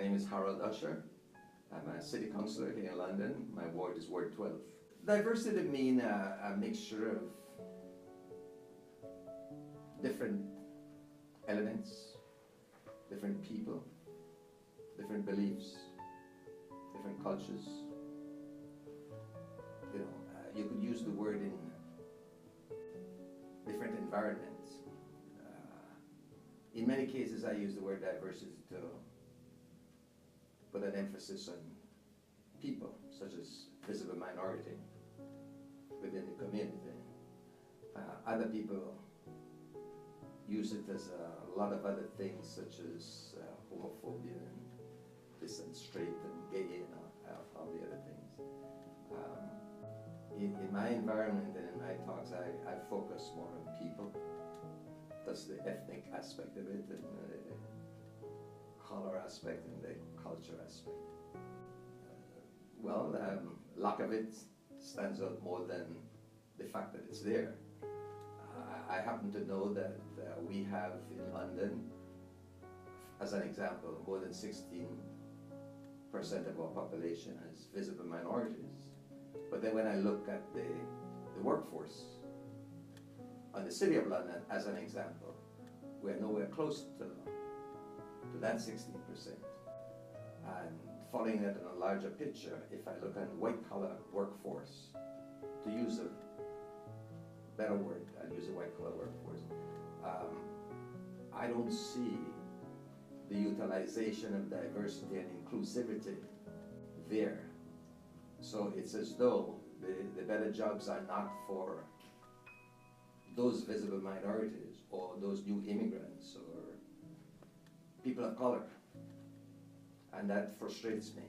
name is Usher. I'm a city councillor here in London. My ward is Ward 12. Diversity means a mixture of different elements, different people, different beliefs, different cultures. You could use the word in different environments. In many cases, I use the word diversity to put an emphasis on people, such as visible minority within the community. Other people use it as a lot of other things, such as homophobia and this and straight and gay and all the other things. In my environment and in my talks, I focus more on people. That's the ethnic aspect of it, and the color aspect, and the culture aspect. Lack of it stands out more than the fact that it's there. I happen to know that we have in London, as an example, more than 16% of our population as visible minorities. But then when I look at the workforce on the City of London, as an example, we're nowhere close to that 16%. And following that in a larger picture, if I look at the white-collar workforce, to use a better word, I'll use a white-collar workforce, I don't see the utilization of diversity and inclusivity there. So it's as though the better jobs are not for those visible minorities or those new immigrants or people of color. And that frustrates me.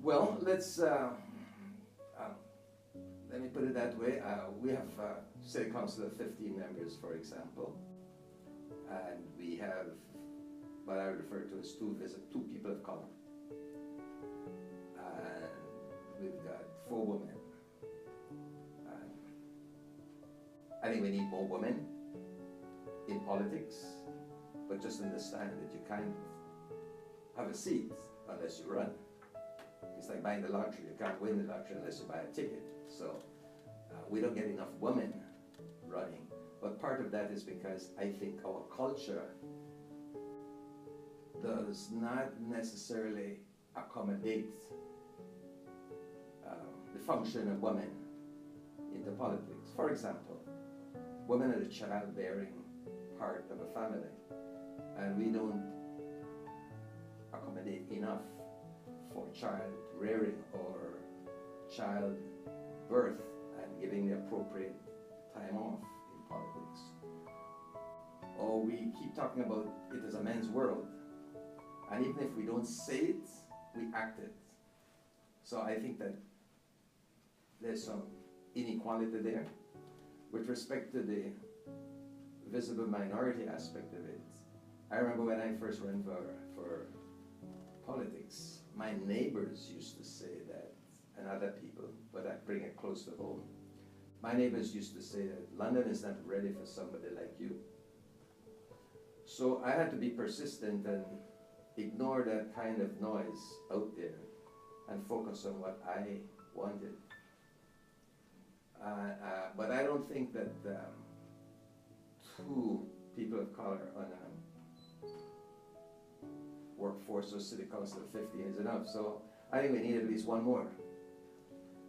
Well, let me put it that way. We have City Council of 15 members, for example, and we have what I refer to as two people of color. And we've got 4 women. I think we need more women in politics, but just understand that you can't have a seat unless you run. It's like buying the lottery. You can't win the lottery unless you buy a ticket. So we don't get enough women running. But part of that is because I think our culture does not necessarily accommodate the function of women into politics. For example, women are the childbearing part of a family, and we don't accommodate enough for child rearing or child birth and giving the appropriate time off in politics. Or we keep talking about it as a men's world, and even if we don't say it, we act it. So I think that there's some inequality there. With respect to the visible minority aspect of it, I remember when I first ran for politics, my neighbors used to say that, and other people, but I bring it close to home. My neighbors used to say that London is not ready for somebody like you. So I had to be persistent and ignore that kind of noise out there and focus on what I wanted. But I don't think that 2 people of color on a workforce or City Council of 15 is enough. So I think we need at least 1 more.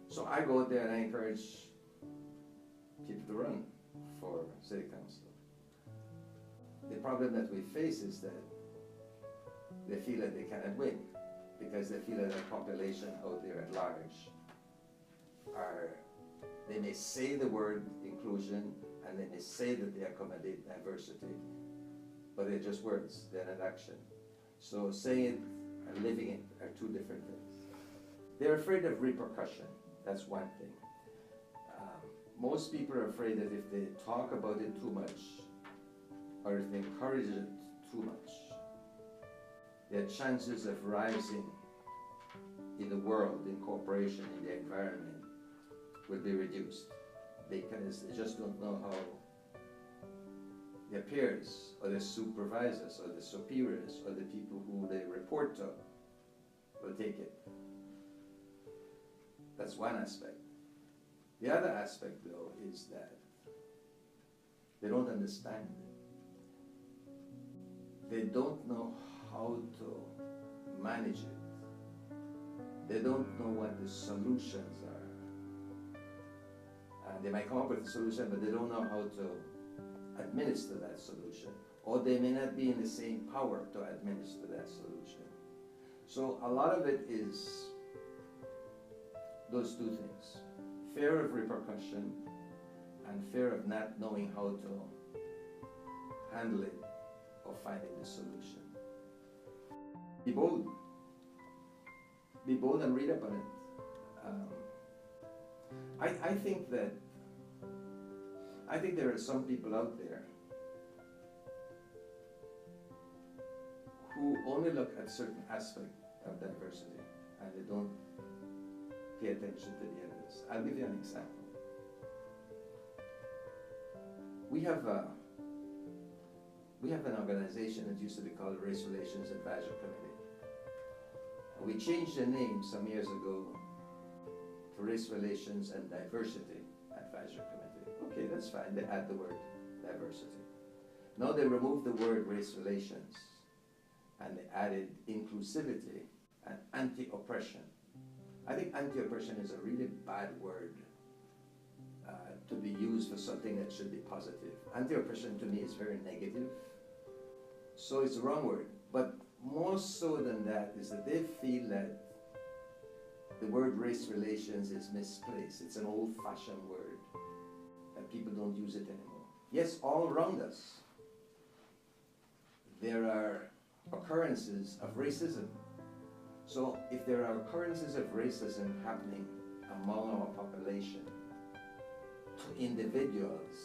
So I go out there and I encourage people to run for City Council. The problem that we face is that they feel that they cannot win because they feel that the population out there at large they may say the word inclusion and they may say that they accommodate diversity, but they're just words, they're not action. So saying it and living it are 2 different things. They're afraid of repercussion, that's one thing. Most people are afraid that if they talk about it too much, or if they encourage it too much, their chances of rising in the world, in corporation, in the environment, will be reduced because they just don't know how their peers or their supervisors or the superiors or the people who they report to will take it. That's one aspect. The other aspect, though, is that they don't understand. They don't know how to manage it. They don't know what the solutions are. They might come up with a solution, but they don't know how to administer that solution. Or they may not be in the same power to administer that solution. So a lot of it is those two things. Fear of repercussion and fear of not knowing how to handle it or finding the solution. Be bold. Be bold and read up on it. I think there are some people out there who only look at certain aspects of diversity and they don't pay attention to the others. I'll give you an example. We have an organization that used to be called Race Relations Advisory Committee. We changed the name some years ago to Race Relations and Diversity Advisory Committee. Okay, that's fine. They add the word diversity. Now they removed the word race relations and they added inclusivity and anti-oppression. I think anti-oppression is a really bad word to be used for something that should be positive. Anti-oppression to me is very negative. So it's the wrong word. But more so than that is that they feel that the word race relations is misplaced. It's an old-fashioned word, that people don't use it anymore. Yes, all around us, there are occurrences of racism. So if there are occurrences of racism happening among our population, to individuals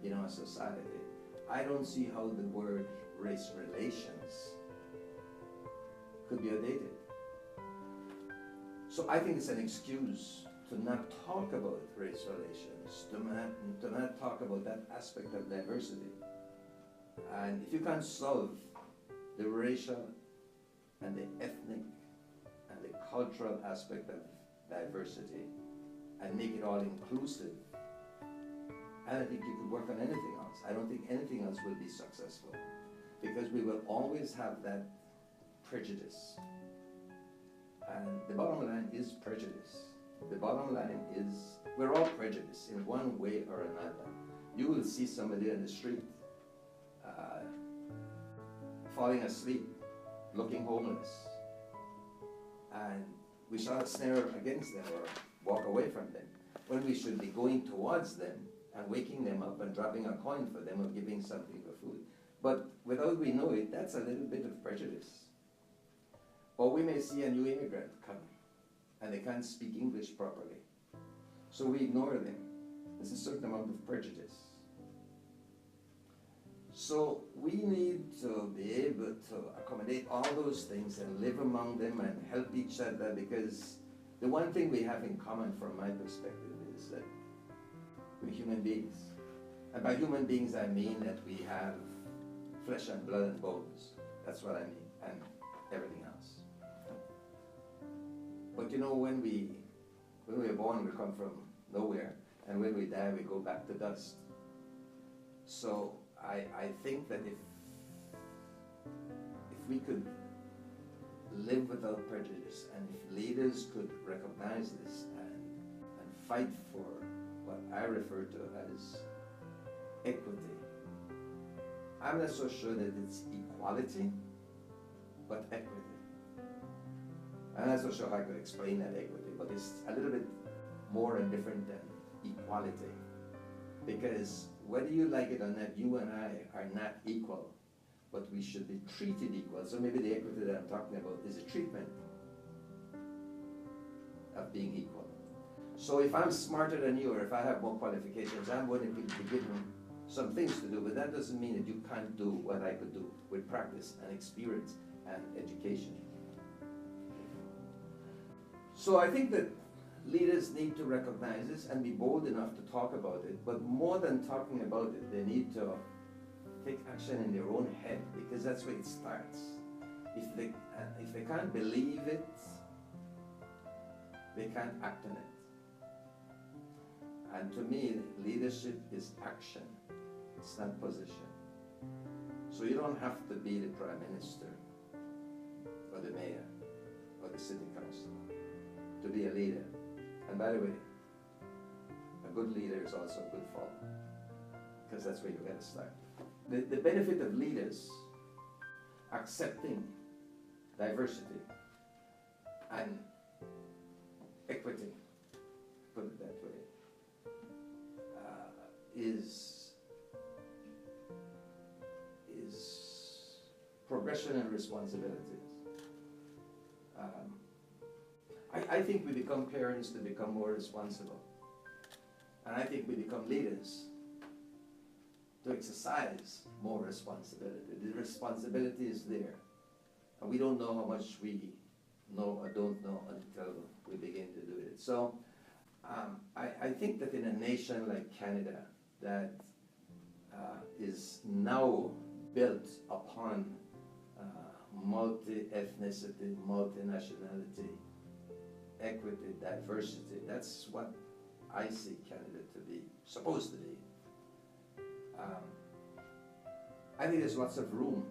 in our society, I don't see how the word race relations could be outdated. So I think it's an excuse to not talk about race relations, to not talk about that aspect of diversity. And if you can't solve the racial and the ethnic and the cultural aspect of diversity and make it all inclusive, I don't think you could work on anything else. I don't think anything else will be successful because we will always have that prejudice. And the bottom line is prejudice. The bottom line is we're all prejudiced in one way or another. You will see somebody in the street falling asleep, looking homeless, and we shall snare against them or walk away from them when we should be going towards them and waking them up and dropping a coin for them or giving something for food. But without we know it, that's a little bit of prejudice. Or we may see a new immigrant come and they can't speak English properly. So we ignore them. There's a certain amount of prejudice. So we need to be able to accommodate all those things and live among them and help each other, because the one thing we have in common from my perspective is that we're human beings. And by human beings I mean that we have flesh and blood and bones. That's what I mean, and everything else. But you know, when we are born, we come from nowhere, and when we die, we go back to dust. So I think that if we could live without prejudice, and if leaders could recognize this and fight for what I refer to as equity, I'm not so sure that it's equality, but equity. I'm not so sure how I could explain that equity, but it's a little bit more and different than equality. Because whether you like it or not, you and I are not equal, but we should be treated equal. So maybe the equity that I'm talking about is a treatment of being equal. So if I'm smarter than you, or if I have more qualifications, I'm going to be given some things to do, but that doesn't mean that you can't do what I could do with practice and experience and education. So I think that leaders need to recognize this and be bold enough to talk about it, but more than talking about it, they need to take action in their own head, because that's where it starts. if they can't believe it, they can't act on it. And to me, leadership is action. It's not position. So you don't have to be the Prime Minister or the Mayor or the City Council to be a leader. And by the way, a good leader is also a good follower, because that's where you got to start. The benefit of leaders accepting diversity and equity, put it that way, is progression and responsibilities. I think we become parents to become more responsible. And I think we become leaders to exercise more responsibility. The responsibility is there. And we don't know how much we know or don't know until we begin to do it. So I think that in a nation like Canada that is now built upon multi-ethnicity, multi-nationality, equity, diversity, that's what I see Canada to be, supposed to be. I think there's lots of room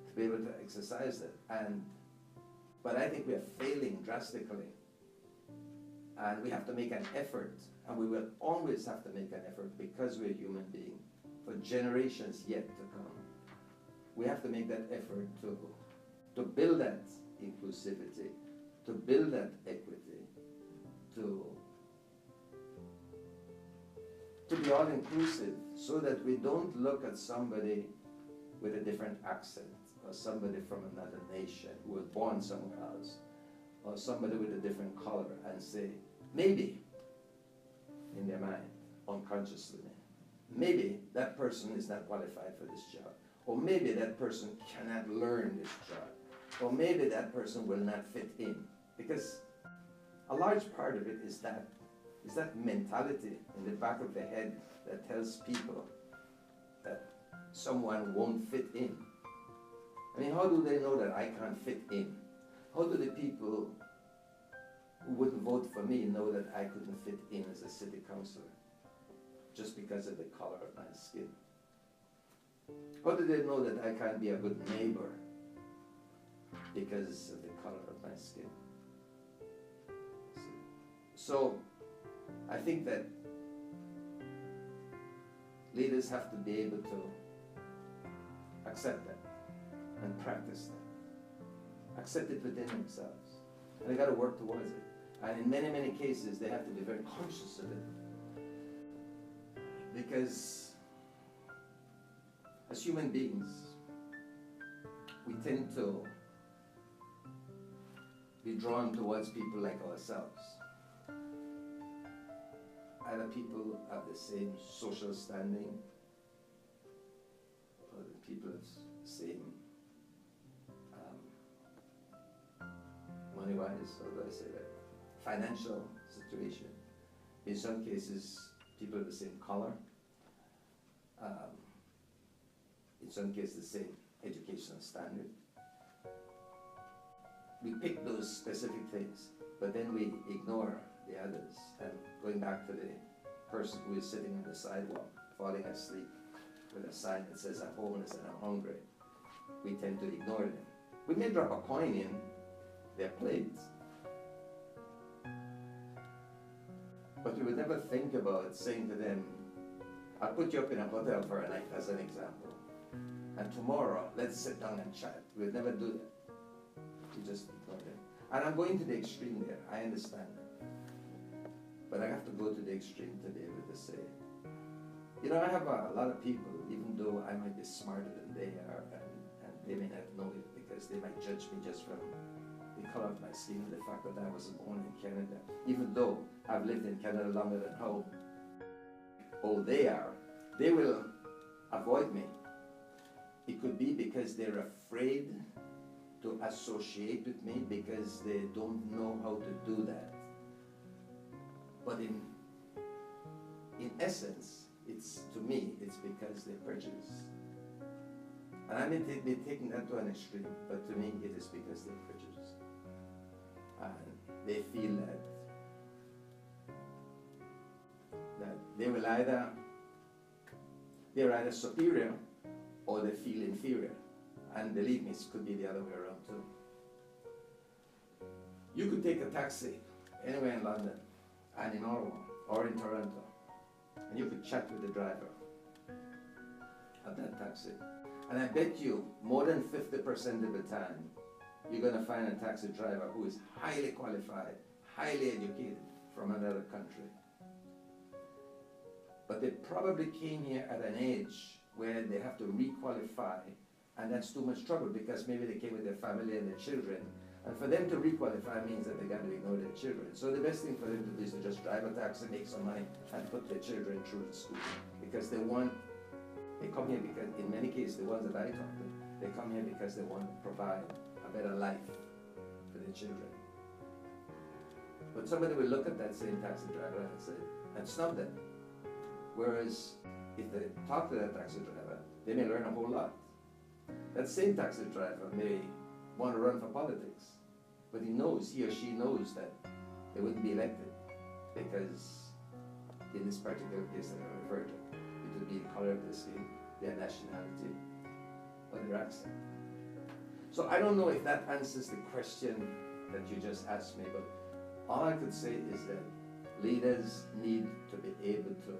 to be able to exercise that, but I think we are failing drastically. And we have to make an effort, and we will always have to make an effort because we're human beings for generations yet to come. We have to make that effort to build that inclusivity, to build that equity, to be all inclusive, so that we don't look at somebody with a different accent, or somebody from another nation who was born somewhere else, or somebody with a different color, and say, maybe, in their mind, unconsciously, maybe that person is not qualified for this job, or maybe that person cannot learn this job, or maybe that person will not fit in. Because a large part of it is that mentality in the back of the head that tells people that someone won't fit in. I mean, how do they know that I can't fit in? How do the people who wouldn't vote for me know that I couldn't fit in as a city councillor just because of the color of my skin? How do they know that I can't be a good neighbor because of the color of my skin? So I think that leaders have to be able to accept that and practice that. Accept it within themselves. And they got to work towards it. And in many, many cases, they have to be very conscious of it. Because as human beings, we tend to be drawn towards people like ourselves. Either people have the same social standing, or the people have the same money-wise, how do I say that, financial situation. In some cases, people have the same color. In some cases, the same educational standard. We pick those specific things, but then we ignore the others. And going back to the person who is sitting on the sidewalk, falling asleep with a sign that says, I'm homeless and I'm hungry, we tend to ignore them. We may drop a coin in their plates, but we would never think about saying to them, I'll put you up in a hotel for a night, as an example, and tomorrow let's sit down and chat. We would never do that. We just ignore them. And I'm going to the extreme there, I understand that. But I have to go to the extreme to be able to say, you know, I have a lot of people, even though I might be smarter than they are, and they may not know it because they might judge me just from the color of my skin, the fact that I was born in Canada, even though I've lived in Canada longer than how old they are, they will avoid me. It could be because they're afraid to associate with me because they don't know how to do that. But in essence, to me, it's because they're prejudiced. And I may be taking that to an extreme, but to me it is because they're prejudiced. And they feel that they're either superior or they feel inferior. And believe me, it could be the other way around too. You could take a taxi anywhere in London and in Ottawa or in Toronto, and you could chat with the driver of that taxi. And I bet you more than 50% of the time, you're going to find a taxi driver who is highly qualified, highly educated from another country. But they probably came here at an age where they have to re-qualify, and that's too much trouble because maybe they came with their family and their children. And for them to re-qualify means that they got to ignore their children. So the best thing for them to do is to just drive a taxi, make some money, and put their children through the school. Because they come here because, in many cases, the ones that I talk to, they come here because they want to provide a better life for their children. But somebody will look at that same taxi driver and snub them. Whereas if they talk to that taxi driver, they may learn a whole lot. That same taxi driver may want to run for politics, but he or she knows that they wouldn't be elected because in this particular case that I referred to, it would be the color of their skin, their nationality, or their accent. So I don't know if that answers the question that you just asked me, but all I could say is that leaders need to be able to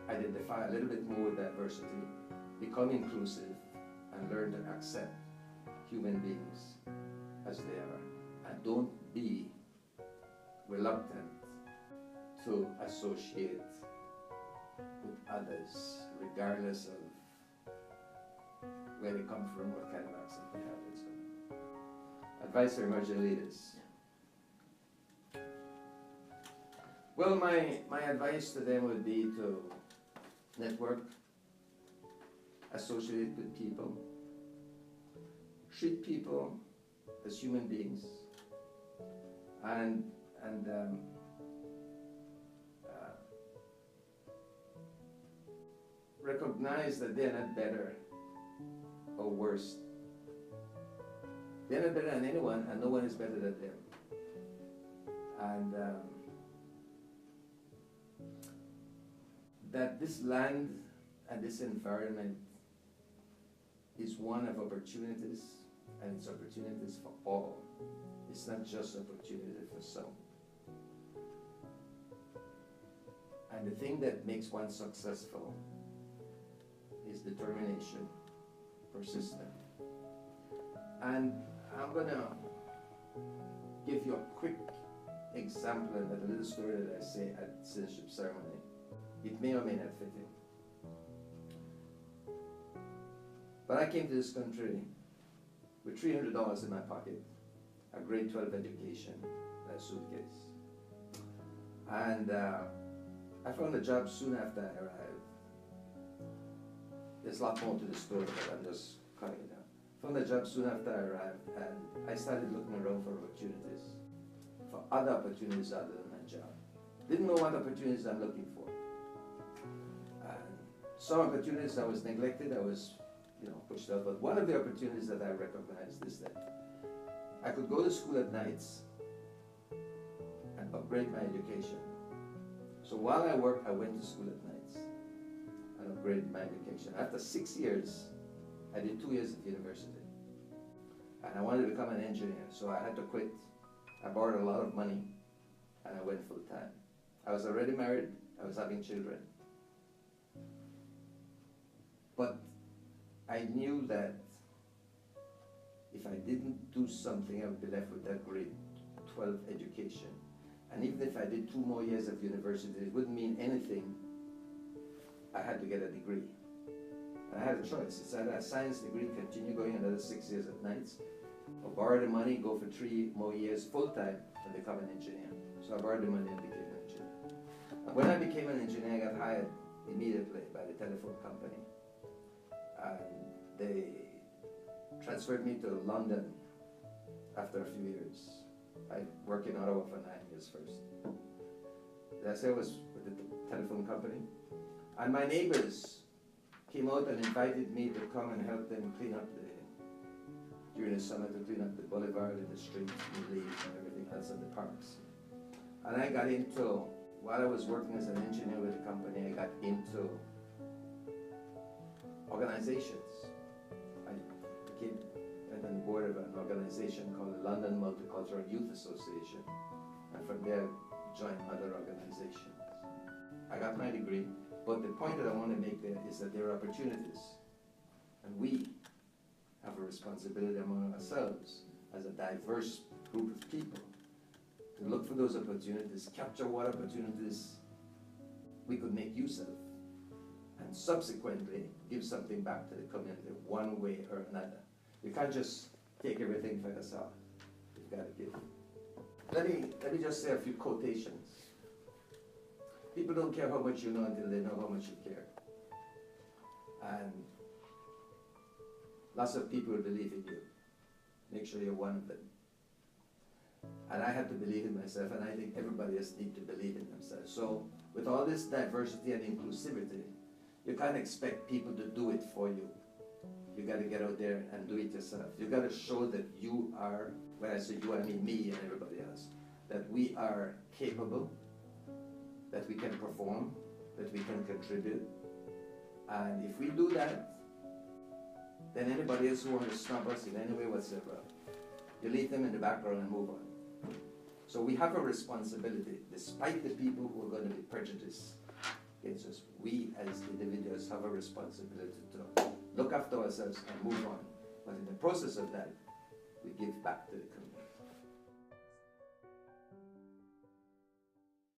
identify a little bit more diversity, become inclusive, and learn to accept human beings as they are, and don't be reluctant to associate with others, regardless of where they come from, what kind of accent they have, and so on. Advice for emerging leaders. Well, my advice to them would be to network, associate with people, treat people as human beings, and recognize that they're not better or worse. They're not better than anyone, and no one is better than them. And that this land and this environment is one of opportunities, and it's opportunities for all. It's not just opportunity for some. And the thing that makes one successful is determination, persistence. And I'm going to give you a quick example and a little story that I say at citizenship ceremony. It may or may not fit in. But I came to this country with $300 in my pocket, a grade 12 education, and a suitcase. And I found a job soon after I arrived. There's a lot more to the story, but I'm just cutting it down. Found a job soon after I arrived, and I started looking around for opportunities, for other opportunities other than my job. Didn't know what opportunities I'm looking for. And some opportunities I was neglected, I was pushed out. But one of the opportunities that I recognized is that I could go to school at nights and upgrade my education. So while I worked, I went to school at nights and upgraded my education. After 6 years, I did 2 years at university. And I wanted to become an engineer, so I had to quit. I borrowed a lot of money, and I went full time. I was already married, I was having children. But I knew that if I didn't do something, I would be left with that grade 12 education. And even if I did 2 more years of university, it wouldn't mean anything. I had to get a degree. And I had a choice. It's either a science degree, continue going another 6 years at nights, or borrow the money, go for 3 more years full-time, and become an engineer. So I borrowed the money and became an engineer. And when I became an engineer, I got hired immediately by the telephone company. And they transferred me to London after a few years. I worked in Ottawa for 9 years first. As I said, I was with the telephone company. And my neighbors came out and invited me to come and help them clean up during the summer, to clean up the boulevard and the streets and the leaves and everything else in the parks. And I got into, while I was working as an engineer with the company, I got into organizations. I went on the board of an organization called the London Multicultural Youth Association, and from there joined other organizations. I got my degree, but the point that I want to make there is that there are opportunities, and we have a responsibility among ourselves as a diverse group of people to look for those opportunities, capture what opportunities we could make use of, and subsequently give something back to the community one way or another. You can't just take everything for yourself. You've got to give. Let me just say a few quotations. People don't care how much you know until they know how much you care. And lots of people believe in you. Make sure you're one of them. And I have to believe in myself, and I think everybody else needs to believe in themselves. So with all this diversity and inclusivity, you can't expect people to do it for you. You got to get out there and do it yourself. You got to show that you are, when I say you, I mean me and everybody else, that we are capable, that we can perform, that we can contribute. And if we do that, then anybody else who wants to snub us in any way whatsoever, you leave them in the background and move on. So we have a responsibility, despite the people who are going to be prejudiced against us. We as individuals have a responsibility to look after ourselves and move on. But in the process of that, we give back to the community.